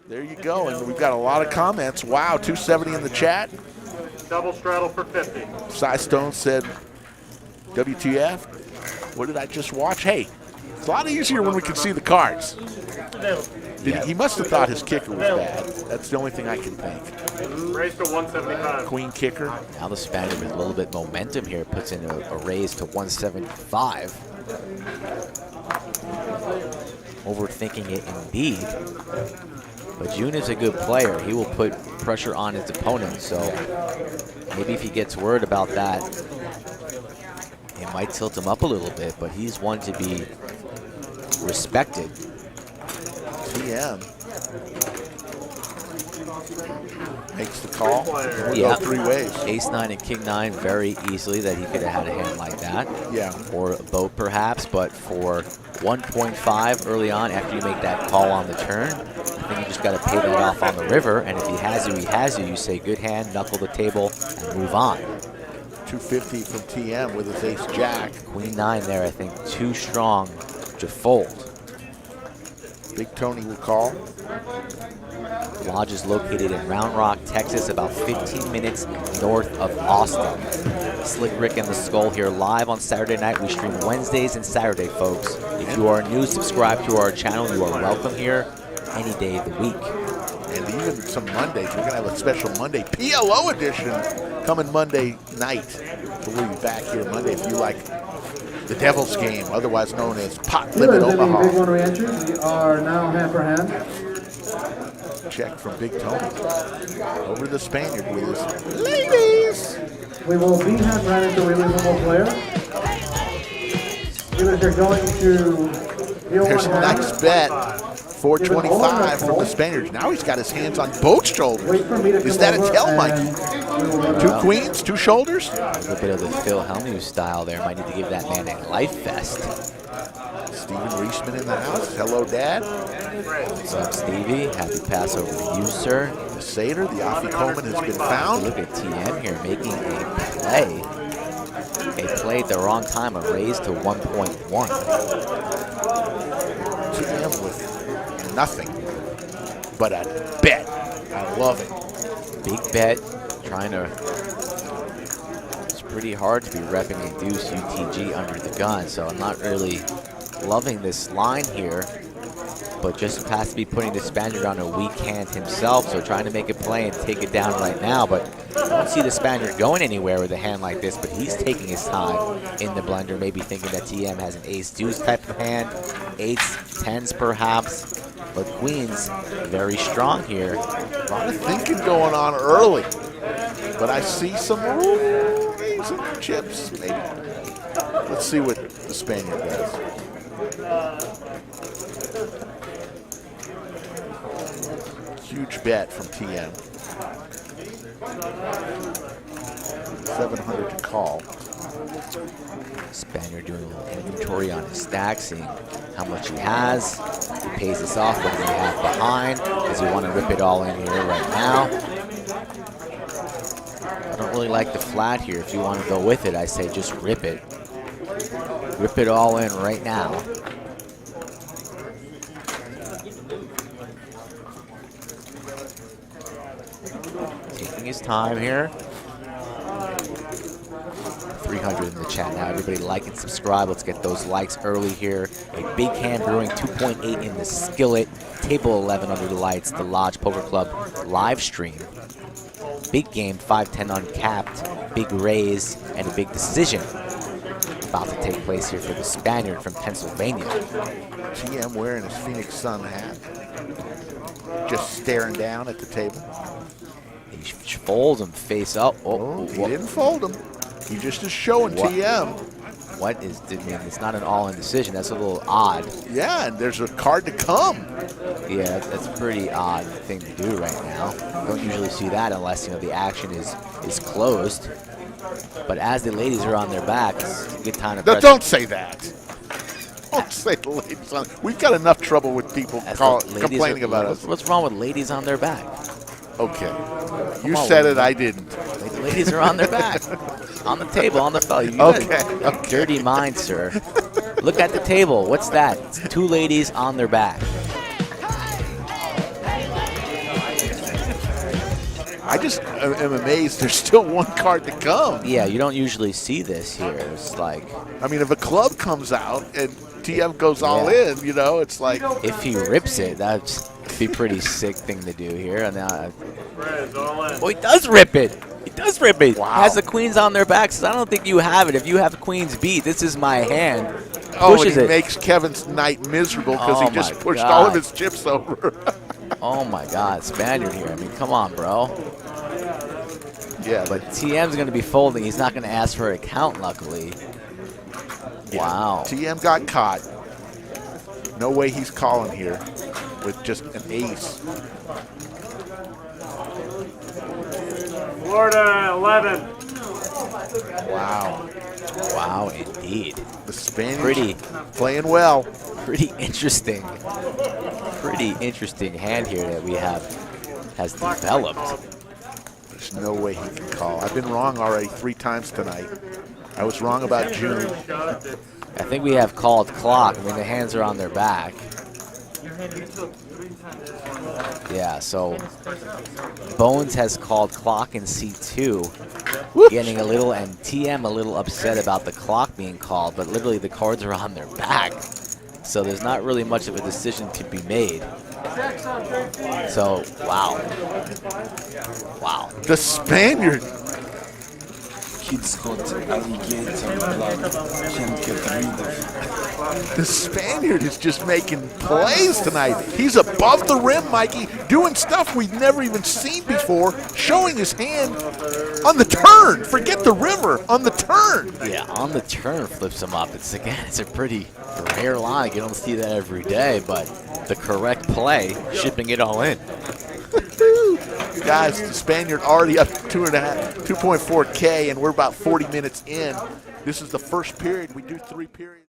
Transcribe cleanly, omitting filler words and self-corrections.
There you go, and we've got a lot of comments. Wow, 270 in the chat. Double straddle for 50. Cy Stone said, WTF? What did I just watch? Hey, it's a lot easier when we can see the cards. He must have thought his kicker was bad. That's the only thing I can think. Raise to 175. Queen kicker. Now the Spaniard with a little bit momentum here puts in a raise to 175. Overthinking it indeed. But June is a good player. He will put pressure on his opponent. So maybe if he gets word about that, it might tilt him up a little bit. But he's one to be respected. TM makes the call. Yeah, 3 ways. Ace-9 and King-9 very easily that he could have had a hand like that. Yeah. Or a boat perhaps, but for 1.5 early on after you make that call on the turn, I think you just got to pay that off on the river. And if he has you, he has you. You say good hand, knuckle the table, and move on. 250 from TM with his ace-jack. Queen-9 there, I think, too strong to fold. Big Tony will call. Lodge is located in Round Rock, Texas, about 15 minutes north of Austin. Slick Rick and the Skull here live on Saturday night. We stream Wednesdays and Saturday, folks. If you are new, subscribe to our channel. You are welcome here any day of the week. And even some Mondays. We're going to have a special Monday PLO edition coming Monday night. So we'll be back here Monday if you like the Devil's Game, otherwise known as Pot Limit Omaha. Big one re-entries. We are now hand for hand. Check from Big Tony. Over to the Spaniard with his ladies. We will be hand for hand into release one more player. Either they're going to deal There's one a hand. nice bet. 425 from the Spaniards. Now he's got his hands on both shoulders. Is that a tell, Mikey? 2 queens, 2 shoulders? A little bit of the Phil Hellmuth style there. Might need to give that man a life vest. Steven Reisman in the house. Hello, Dad. What's up, Stevie? Happy Passover to you, sir. The Seder, the Afikoman has been found. Look at TM here making a play. A play at the wrong time, a raise to 1.1. TM with nothing but a bet. I love it. Big bet, trying to, it's pretty hard to be repping a deuce UTG under the gun, so I'm not really loving this line here, but just has to be putting the Spaniard on a weak hand himself, so trying to make a play and take it down right now, but I don't see the Spaniard going anywhere with a hand like this, but he's taking his time in the blender, maybe thinking that TM has an ace-deuce type of hand, 8s, 10s perhaps, but queens very strong here. A lot of thinking going on early, but I see some chips maybe. Let's see what the Spaniard does. Huge bet from TM. 700 to call. Spaniard doing a little inventory on his stack, seeing how much he has. He pays this off when he have behind. Does he want to rip it all in here right now? I don't really like the flat here. If you want to go with it, I say just rip it. Rip it all in right now. Taking his time here. 300 in the chat now. Everybody like and subscribe. Let's get those likes early here. A big hand brewing, 2.8 in the skillet. Table 11 under the lights. The Lodge Poker Club live stream. Big game, 5-10 uncapped. Big raise and a big decision about to take place here for the Spaniard from Pennsylvania. TM wearing his Phoenix Sun hat. Just staring down at the table. He folds him face up. Oh, he didn't fold him. He just is showing TM. What is, I mean, it's not an all-in decision. That's a little odd. Yeah, and there's a card to come. Yeah, that's a pretty odd thing to do right now. Don't usually see that unless, you know, the action is closed. But as the ladies are on their back, it's a good time to press. Don't say that. Don't say the ladies on. We've got enough trouble with people complaining about us. What's wrong with ladies on their back? Okay. You said it, I didn't. The ladies are on their back. On the table, on the fellow. Okay. Dirty mind, sir. Look at the table. What's that? It's 2 ladies on their back. just am amazed there's still one card to come. Yeah, you don't usually see this here. It's like, I mean, if a club comes out and TM goes all Yeah. in, you know, it's like, if he rips it, that'd be a pretty sick thing to do here. And now, Raise all in. oh, he does rip it. He does rip it. Wow. Has the queens on their back. Says, I don't think you have it. If you have queens beat, this is my hand. oh, and Pushes he it. makes Kevin's night miserable because Oh he just my pushed God. all of his chips over. Oh my God, Spaniard here. I mean, come on, bro. Yeah, But TM's going to be folding. He's not going to ask for a count, luckily. Wow. TM got caught. No way he's calling here with just an ace. Florida 11. Wow. Wow, indeed. The Spaniards Pretty. playing well. Pretty interesting hand here that we have has developed. There's no way he can call. I've been wrong already 3 times tonight. I was wrong about June. I think we have called clock. I mean, the hands are on their back. Yeah, so Bones has called clock in C2, getting a little, and TM a little upset about the clock being called, but literally the cards are on their back. So there's not really much of a decision to be made. So, wow. Wow. The Spaniard. Kids got alligator blood, can't get rid of. The Spaniard is just making plays tonight. He's above the rim, Mikey, doing stuff we've never even seen before, showing his hand on the turn. Forget the river, on the turn. Yeah, on the turn flips him up. It's a pretty rare line. You don't see that every day, but the correct play, shipping it all in. Guys, the Spaniard already up 2.4K, and we're about 40 minutes in. This is the first period. We do 3 periods.